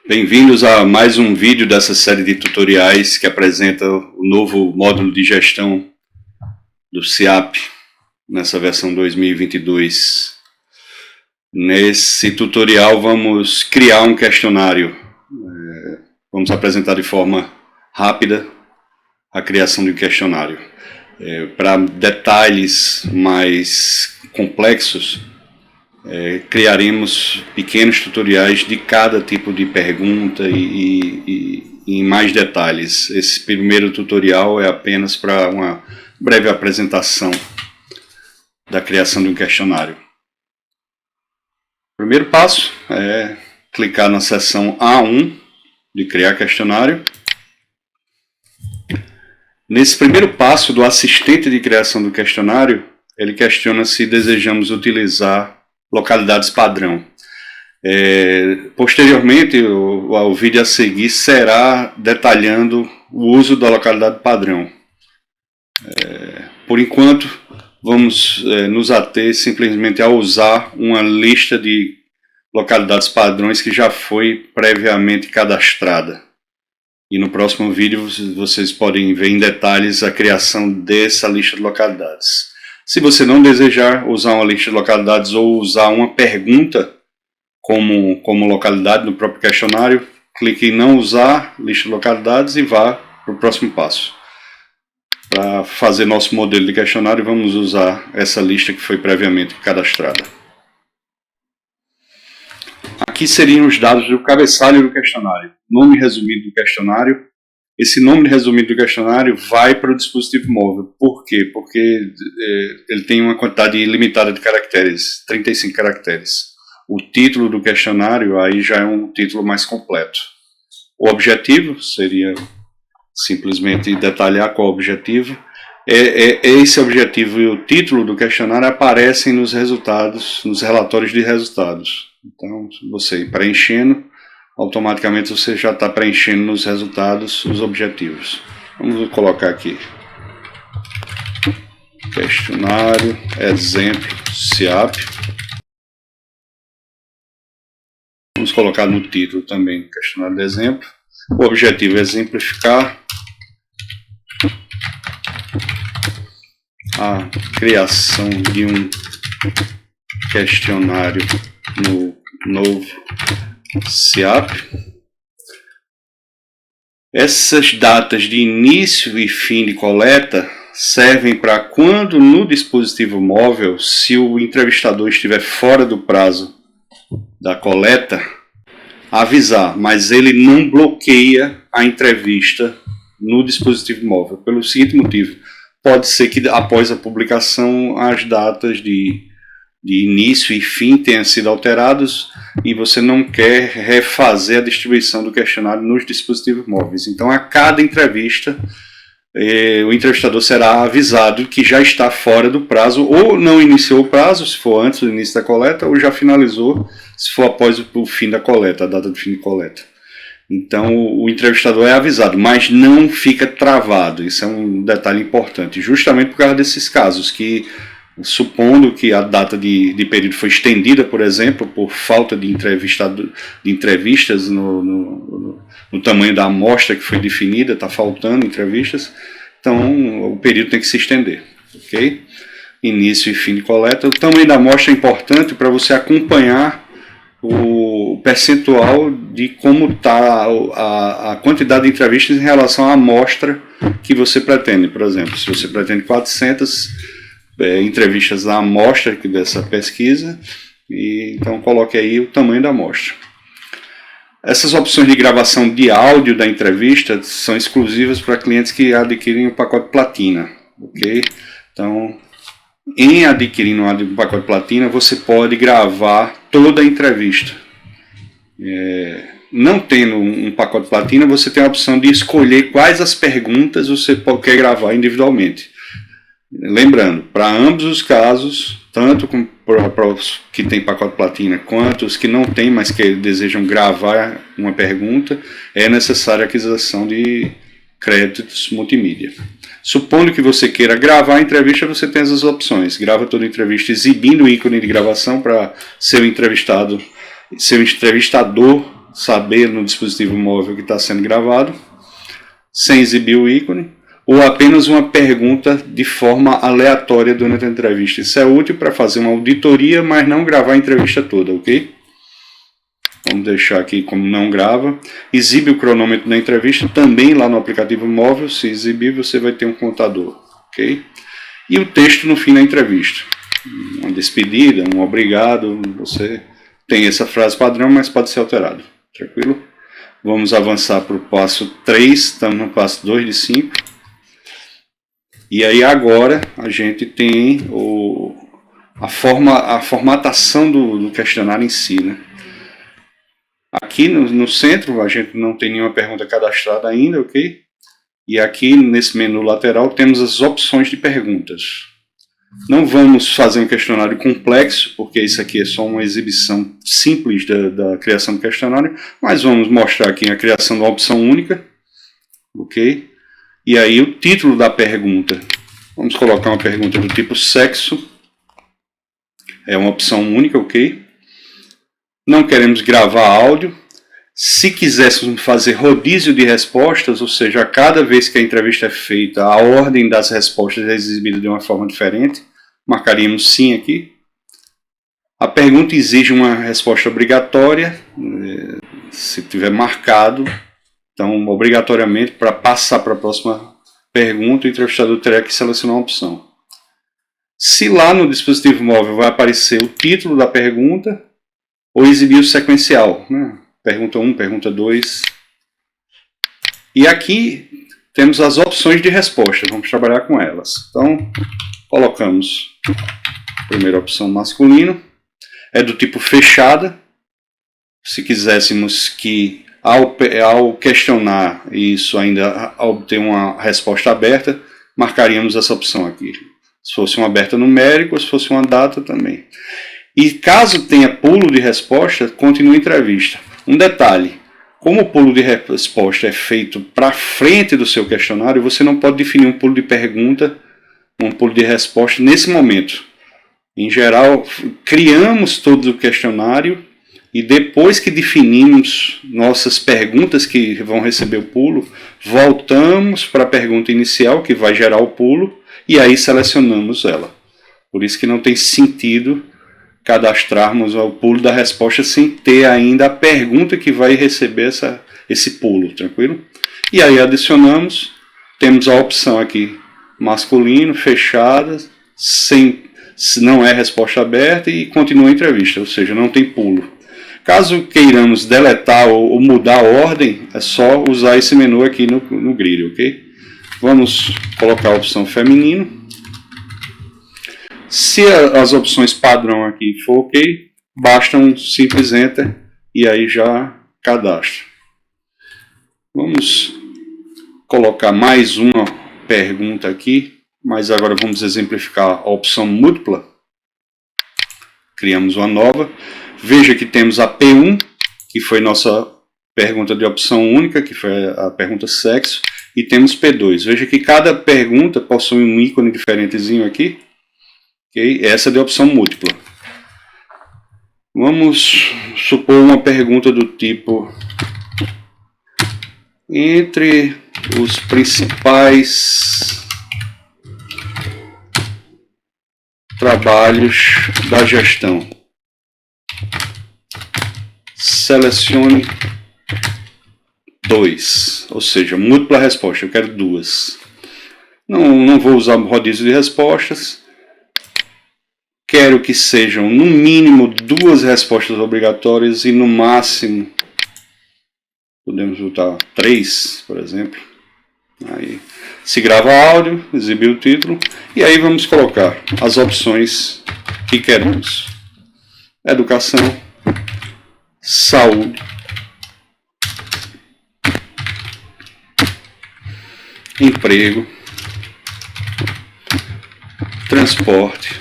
Bem-vindos a mais um vídeo dessa série de tutoriais que apresenta o novo módulo de gestão do SEAP nessa versão 2022. Nesse tutorial vamos criar um questionário. Vamos apresentar de forma rápida a criação de um questionário. Para detalhes mais complexos, criaremos pequenos tutoriais de cada tipo de pergunta e em mais detalhes. Esse primeiro tutorial é apenas para uma breve apresentação da criação de um questionário. O primeiro passo é clicar na seção A1 de criar questionário. Nesse primeiro passo do assistente de criação do questionário, ele questiona se desejamos utilizar localidades padrão. Posteriormente, o vídeo a seguir será detalhando o uso da localidade padrão. Por enquanto, vamos nos ater simplesmente a usar uma lista de localidades padrões que já foi previamente cadastrada. E no próximo vídeo vocês podem ver em detalhes a criação dessa lista de localidades. Se você não desejar usar uma lista de localidades ou usar uma pergunta como localidade no próprio questionário, clique em não usar lista de localidades e vá para o próximo passo. Para fazer nosso modelo de questionário, vamos usar essa lista que foi previamente cadastrada. Aqui seriam os dados do cabeçalho do questionário. Nome resumido do questionário. Esse nome resumido do questionário vai para o dispositivo móvel. Por quê? Porque ele tem uma quantidade ilimitada de caracteres, 35 caracteres. O título do questionário aí já é um título mais completo. O objetivo seria simplesmente detalhar qual é o objetivo. Esse objetivo e o título do questionário aparecem nos resultados, nos relatórios de resultados. Então, você preenchendo, automaticamente você já está preenchendo nos resultados os objetivos. Vamos colocar aqui questionário, exemplo, SEAP. Vamos colocar no título também questionário de exemplo. O objetivo é exemplificar a criação de um questionário no novo SEAP. Essas datas de início e fim de coleta servem para quando no dispositivo móvel, se o entrevistador estiver fora do prazo da coleta, avisar, mas ele não bloqueia a entrevista no dispositivo móvel, pelo seguinte motivo: pode ser que após a publicação as datas de início e fim tenham sido alterados e você não quer refazer a distribuição do questionário nos dispositivos móveis. Então, a cada entrevista, o entrevistador será avisado que já está fora do prazo, ou não iniciou o prazo, se for antes do início da coleta, ou já finalizou, se for após o fim da coleta, a data do fim de coleta. Então, o entrevistador é avisado, mas não fica travado. Isso é um detalhe importante, justamente por causa desses casos que, supondo que a data de período foi estendida, por exemplo, por falta de entrevistas no tamanho da amostra que foi definida, está faltando entrevistas, então o período tem que se estender. Okay? Início e fim de coleta. O tamanho da amostra é importante para você acompanhar o percentual de como está a quantidade de entrevistas em relação à amostra que você pretende. Por exemplo, se você pretende 400 entrevistas da amostra dessa pesquisa, então coloque aí o tamanho da amostra. Essas opções de gravação de áudio da entrevista são exclusivas para clientes que adquirem o pacote Platina. Okay? Então, em adquirindo um pacote Platina, você pode gravar toda a entrevista. Não tendo um pacote Platina, você tem a opção de escolher quais as perguntas você quer gravar individualmente. Lembrando, para ambos os casos, tanto para os que tem pacote Platina quanto os que não tem, mas que desejam gravar uma pergunta, é necessária a aquisição de créditos multimídia. Supondo que você queira gravar a entrevista, você tem essas opções. Grava toda a entrevista exibindo o ícone de gravação para seu entrevistador saber no dispositivo móvel que está sendo gravado, sem exibir o ícone, ou apenas uma pergunta de forma aleatória durante a entrevista. Isso é útil para fazer uma auditoria, mas não gravar a entrevista toda, ok? Vamos deixar aqui como não grava. Exibe o cronômetro da entrevista, também lá no aplicativo móvel. Se exibir, você vai ter um contador, ok? E o texto no fim da entrevista. Uma despedida, um obrigado, você tem essa frase padrão, mas pode ser alterado. Tranquilo? Vamos avançar para o passo 3, estamos no passo 2 de 5. E aí agora a gente tem a formatação do questionário em si, né? Aqui no centro a gente não tem nenhuma pergunta cadastrada ainda, ok? E aqui nesse menu lateral temos as opções de perguntas. Não vamos fazer um questionário complexo, porque isso aqui é só uma exibição simples da criação do questionário, mas vamos mostrar aqui a criação de uma opção única, ok? E aí o título da pergunta, vamos colocar uma pergunta do tipo sexo, é uma opção única, ok? Não queremos gravar áudio. Se quiséssemos fazer rodízio de respostas, ou seja, a cada vez que a entrevista é feita, a ordem das respostas é exibida de uma forma diferente, marcaríamos sim aqui. A pergunta exige uma resposta obrigatória, se tiver marcado, então obrigatoriamente para passar para a próxima pergunta, o entrevistador terá que selecionar uma opção. Se lá no dispositivo móvel vai aparecer o título da pergunta, ou exibir o sequencial, né? Pergunta 1, pergunta 2. E aqui temos as opções de resposta, vamos trabalhar com elas. Então, colocamos a primeira opção masculino, é do tipo fechada. Se quiséssemos que ao questionar isso ainda obter uma resposta aberta, marcaríamos essa opção aqui. Se fosse uma aberta numérica ou se fosse uma data também. E caso tenha pulo de resposta, continue a entrevista. Um detalhe, como o pulo de resposta é feito para frente do seu questionário, você não pode definir um pulo de pergunta, um pulo de resposta nesse momento. Em geral, criamos todo o questionário e depois que definimos nossas perguntas que vão receber o pulo, voltamos para a pergunta inicial que vai gerar o pulo e aí selecionamos ela. Por isso que não tem sentido cadastrarmos o pulo da resposta sem ter ainda a pergunta que vai receber esse pulo, tranquilo? E aí adicionamos, temos a opção aqui, masculino, fechada, se não é resposta aberta e continua a entrevista, ou seja, não tem pulo. Caso queiramos deletar ou mudar a ordem, é só usar esse menu aqui no grid, ok? Vamos colocar a opção feminino. Se as opções padrão aqui for ok, basta um simples enter e aí já cadastra. Vamos colocar mais uma pergunta aqui, mas agora vamos exemplificar a opção múltipla. Criamos uma nova. Veja que temos a P1, que foi nossa pergunta de opção única, que foi a pergunta sexo, e temos P2. Veja que cada pergunta possui um ícone diferentezinho aqui. Okay? Essa é de opção múltipla. Vamos supor uma pergunta do tipo: entre os principais trabalhos da gestão, selecione 2, ou seja, múltipla resposta, eu quero 2. Não vou usar rodízio de respostas. Quero que sejam no mínimo 2 respostas obrigatórias e no máximo podemos botar 3, por exemplo. Aí, se grava áudio, exibir o título e aí vamos colocar as opções que queremos: educação, saúde, emprego, transporte,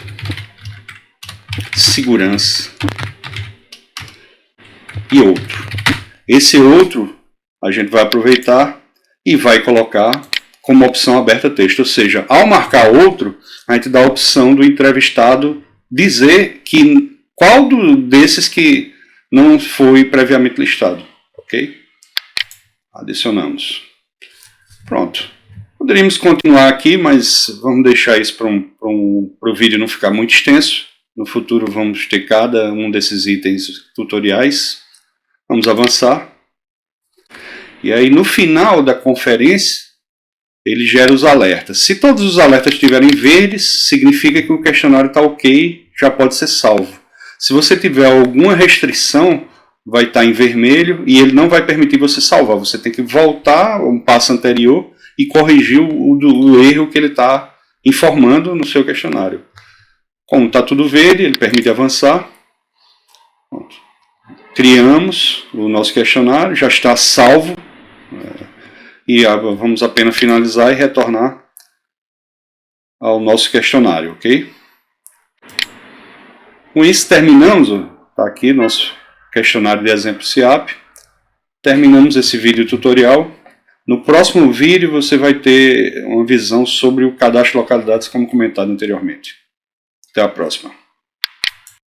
segurança e outro. Esse outro a gente vai aproveitar e vai colocar como opção aberta texto, ou seja, ao marcar outro, a gente dá a opção do entrevistado dizer qual desses que não foi previamente listado. ok? Adicionamos. Pronto. Poderíamos continuar aqui, mas vamos deixar isso para o vídeo não ficar muito extenso. No futuro vamos ter cada um desses itens tutoriais. Vamos avançar. E aí no final da conferência, ele gera os alertas. Se todos os alertas estiverem verdes, significa que o questionário está ok, já pode ser salvo. Se você tiver alguma restrição, vai estar em vermelho e ele não vai permitir você salvar. Você tem que voltar a um passo anterior e corrigir o erro que ele está informando no seu questionário. Como está tudo verde, ele permite avançar. Pronto. Criamos o nosso questionário, já está salvo. E vamos apenas finalizar e retornar ao nosso questionário, ok? Com isso terminamos, está aqui nosso questionário de exemplo SEAP. Terminamos esse vídeo tutorial. No próximo vídeo você vai ter uma visão sobre o cadastro de localidades como comentado anteriormente. Até a próxima.